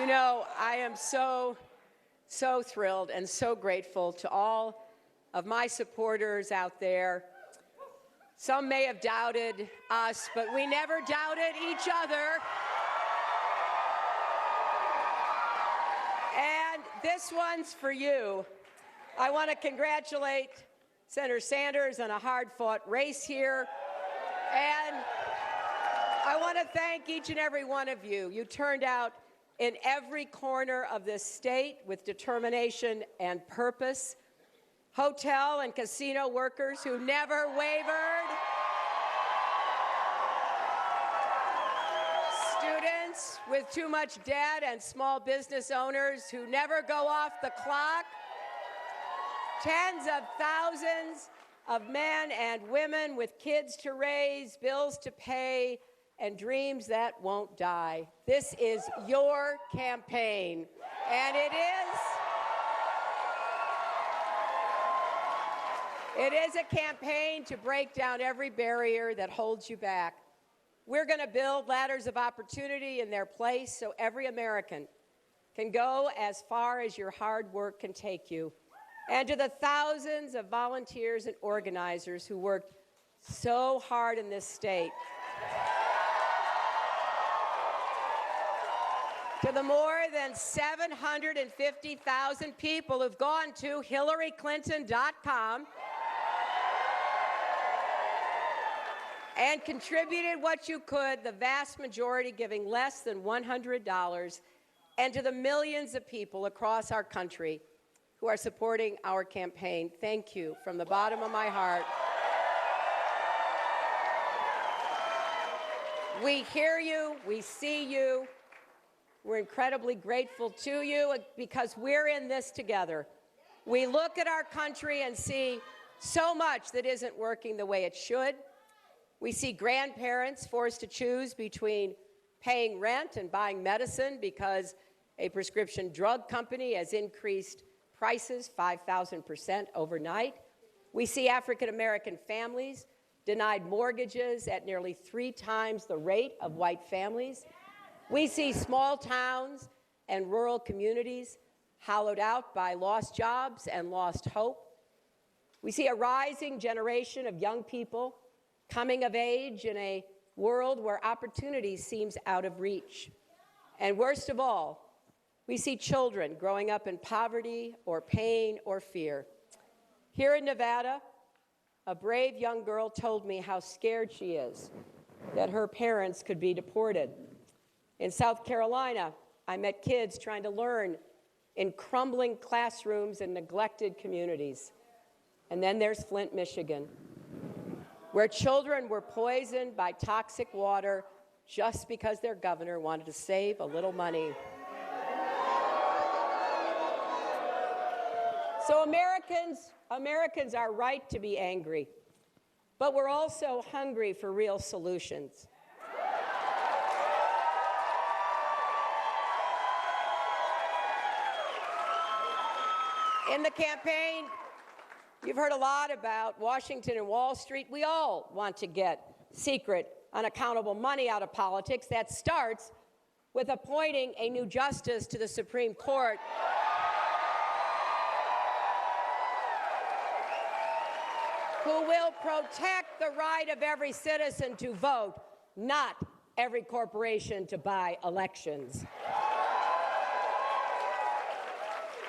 You know, I am so thrilled and so grateful to all of my supporters out there. Some may have doubted us, but we never doubted each other. And this one's for you. I want to congratulate Senator Sanders on a hard-fought race here. And I want to thank each and every one of you. You turned out in every corner of this state with determination and purpose. Hotel and casino workers who never wavered. Students with too much debt and small business owners who never go off the clock. Tens of thousands of men and women with kids to raise, bills to pay, and dreams that won't die. This is your campaign, and it is a campaign to break down every barrier that holds you back. We're going to build ladders of opportunity in their place so every American can go as far as your hard work can take you. And to the thousands of volunteers and organizers who worked so hard in this state, to the more than 750,000 people who've gone to HillaryClinton.com and contributed what you could, the vast majority giving less than $100, and to the millions of people across our country who are supporting our campaign, thank you from the bottom of my heart. We hear you, we see you. We're incredibly grateful to you because we're in this together. We look at our country and see so much that isn't working the way it should. We see grandparents forced to choose between paying rent and buying medicine because a prescription drug company has increased prices 5,000% overnight. We see African-American families denied mortgages at nearly 3 times the rate of white families. We see small towns and rural communities hollowed out by lost jobs and lost hope. We see a rising generation of young people coming of age in a world where opportunity seems out of reach. And worst of all, we see children growing up in poverty or pain or fear. Here in Nevada, a brave young girl told me how scared she is that her parents could be deported. In South Carolina, I met kids trying to learn in crumbling classrooms in neglected communities. And then there's Flint, Michigan, where children were poisoned by toxic water just because their governor wanted to save a little money. So Americans are right to be angry, but we're also hungry for real solutions. In the campaign, you've heard a lot about Washington and Wall Street. We all want to get secret, unaccountable money out of politics. That starts with appointing a new justice to the Supreme Court who will protect the right of every citizen to vote, not every corporation to buy elections.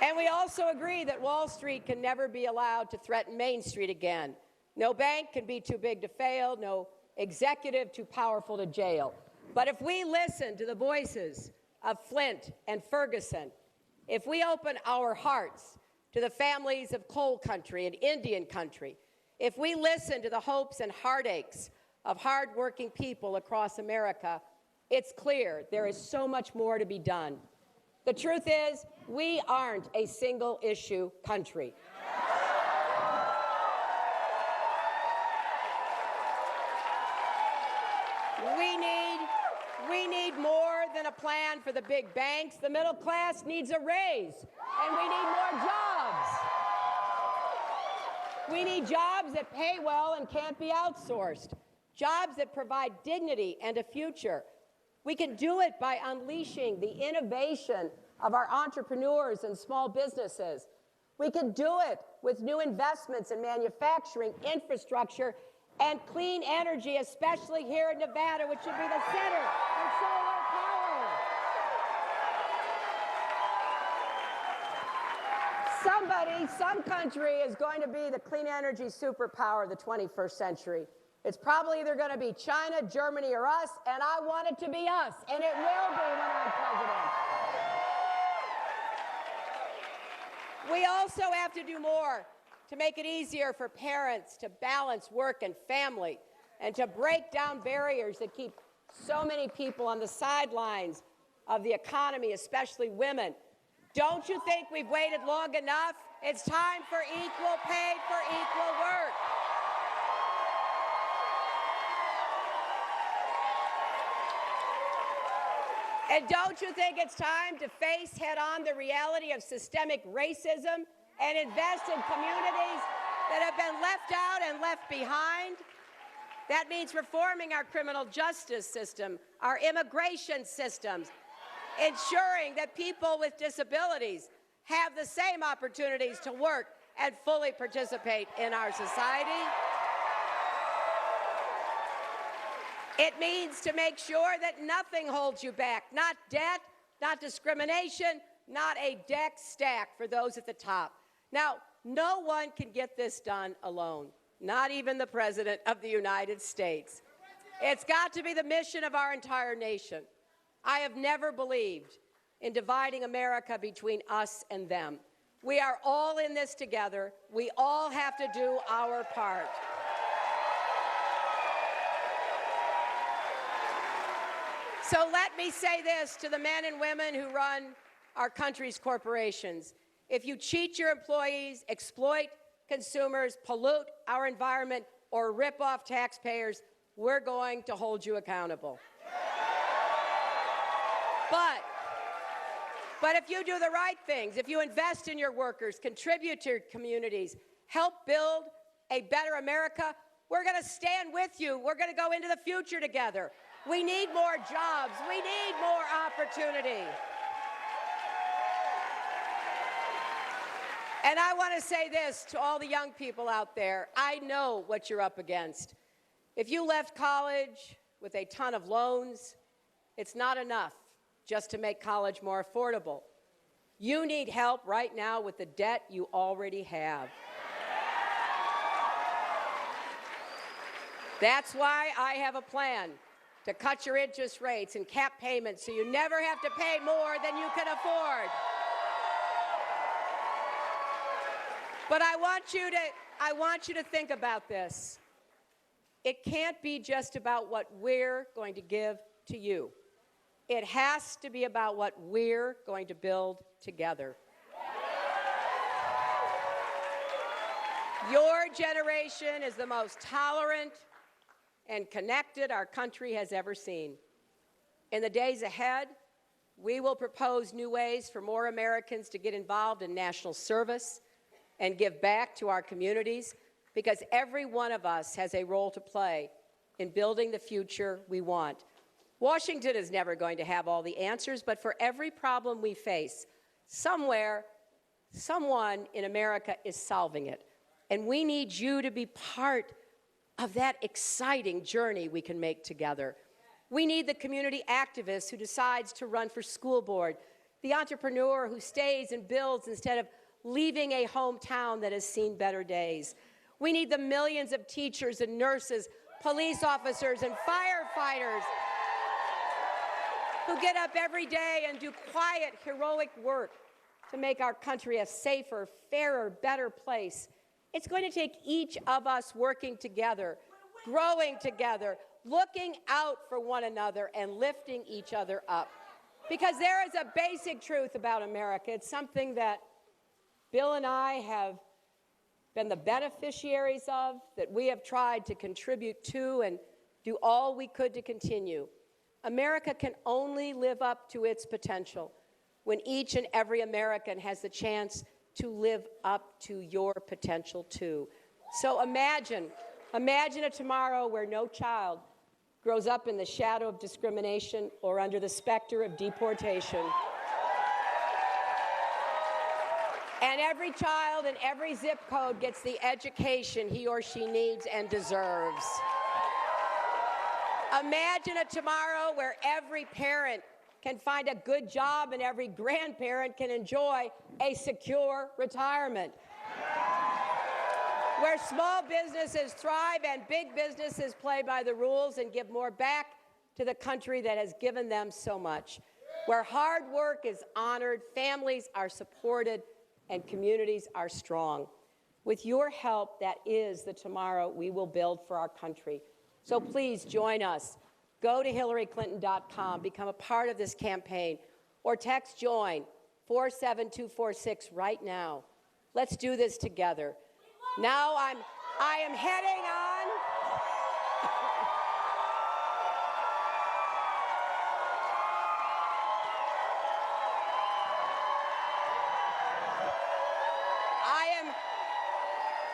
And we also agree that Wall Street can never be allowed to threaten Main Street again. No bank can be too big to fail, no executive too powerful to jail. But if we listen to the voices of Flint and Ferguson, if we open our hearts to the families of coal country and Indian country, if we listen to the hopes and heartaches of hardworking people across America, it's clear there is so much more to be done. The truth is, we aren't a single-issue country. We need more than a plan for the big banks. The middle class needs a raise, and we need more jobs. We need jobs that pay well and can't be outsourced, jobs that provide dignity and a future. We can do it by unleashing the innovation of our entrepreneurs and small businesses. We can do it with new investments in manufacturing, infrastructure, and clean energy, especially here in Nevada, which should be the center of solar power. Some country is going to be the clean energy superpower of the 21st century. It's probably either going to be China, Germany, or us, and I want it to be us, and it will be when I'm president. We also have to do more to make it easier for parents to balance work and family and to break down barriers that keep so many people on the sidelines of the economy, especially women. Don't you think we've waited long enough? It's time for equal pay for equal work. And don't you think it's time to face head-on the reality of systemic racism and invest in communities that have been left out and left behind? That means reforming our criminal justice system, our immigration systems, ensuring that people with disabilities have the same opportunities to work and fully participate in our society. It means to make sure that nothing holds you back, not debt, not discrimination, not a deck stack for those at the top. Now, no one can get this done alone, not even the President of the United States. It's got to be the mission of our entire nation. I have never believed in dividing America between us and them. We are all in this together. We all have to do our part. So let me say this to the men and women who run our country's corporations. If you cheat your employees, exploit consumers, pollute our environment, or rip off taxpayers, we're going to hold you accountable. But if you do the right things, if you invest in your workers, contribute to your communities, help build a better America, we're going to stand with you. We're going to go into the future together. We need more jobs. We need more opportunity. And I want to say this to all the young people out there. I know what you're up against. If you left college with a ton of loans, it's not enough just to make college more affordable. You need help right now with the debt you already have. That's why I have a plan to cut your interest rates and cap payments so you never have to pay more than you can afford. But I want you to think about this. It can't be just about what we're going to give to you. It has to be about what we're going to build together. Your generation is the most tolerant and connected our country has ever seen. In the days ahead, we will propose new ways for more Americans to get involved in national service and give back to our communities, because every one of us has a role to play in building the future we want. Washington is never going to have all the answers, but for every problem we face, somewhere, someone in America is solving it. And we need you to be part of that exciting journey we can make together. We need the community activist who decides to run for school board, the entrepreneur who stays and builds instead of leaving a hometown that has seen better days. We need the millions of teachers and nurses, police officers and firefighters who get up every day and do quiet, heroic work to make our country a safer, fairer, better place. It's going to take each of us working together, growing together, looking out for one another and lifting each other up. Because there is a basic truth about America. It's something that Bill and I have been the beneficiaries of, that we have tried to contribute to and do all we could to continue. America can only live up to its potential when each and every American has the chance to live up to your potential too. So imagine a tomorrow where no child grows up in the shadow of discrimination or under the specter of deportation. And every child in every zip code gets the education he or she needs and deserves. Imagine a tomorrow where every parent can find a good job and every grandparent can enjoy a secure retirement. Where small businesses thrive and big businesses play by the rules and give more back to the country that has given them so much. Where hard work is honored, families are supported, and communities are strong. With your help, that is the tomorrow we will build for our country. So please join us. Go to HillaryClinton.com, become a part of this campaign, or text JOIN 47246 right now. Let's do this together. Now I am heading on.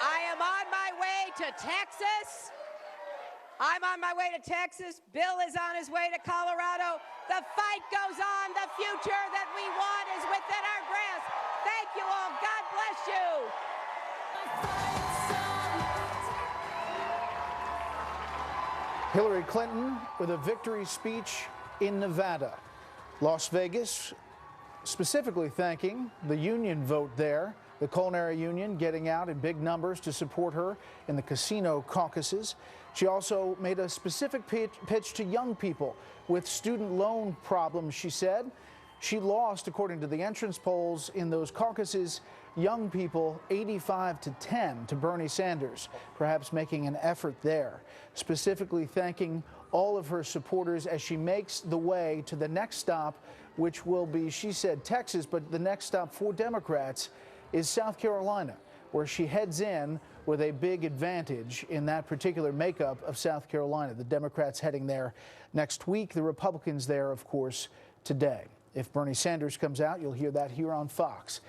I am on my way to Texas. I'm on my way to Texas. Bill is on his way to Colorado. The fight goes on. The future that we want is within our grasp. Thank you all. God bless you. Hillary Clinton with a victory speech in Nevada. Las Vegas, specifically thanking the union vote there, the culinary union getting out in big numbers to support her in the casino caucuses. She also made a specific pitch to young people with student loan problems, she said. She lost, according to the entrance polls in those caucuses, young people 85-10 to Bernie Sanders, perhaps making an effort there, specifically thanking all of her supporters as she makes the way to the next stop, which will be, she said, Texas, but the next stop for Democrats is South Carolina, where she heads in with a big advantage in that particular makeup of South Carolina. The Democrats heading there next week, the Republicans there, of course, today. If Bernie Sanders comes out, you'll hear that here on Fox.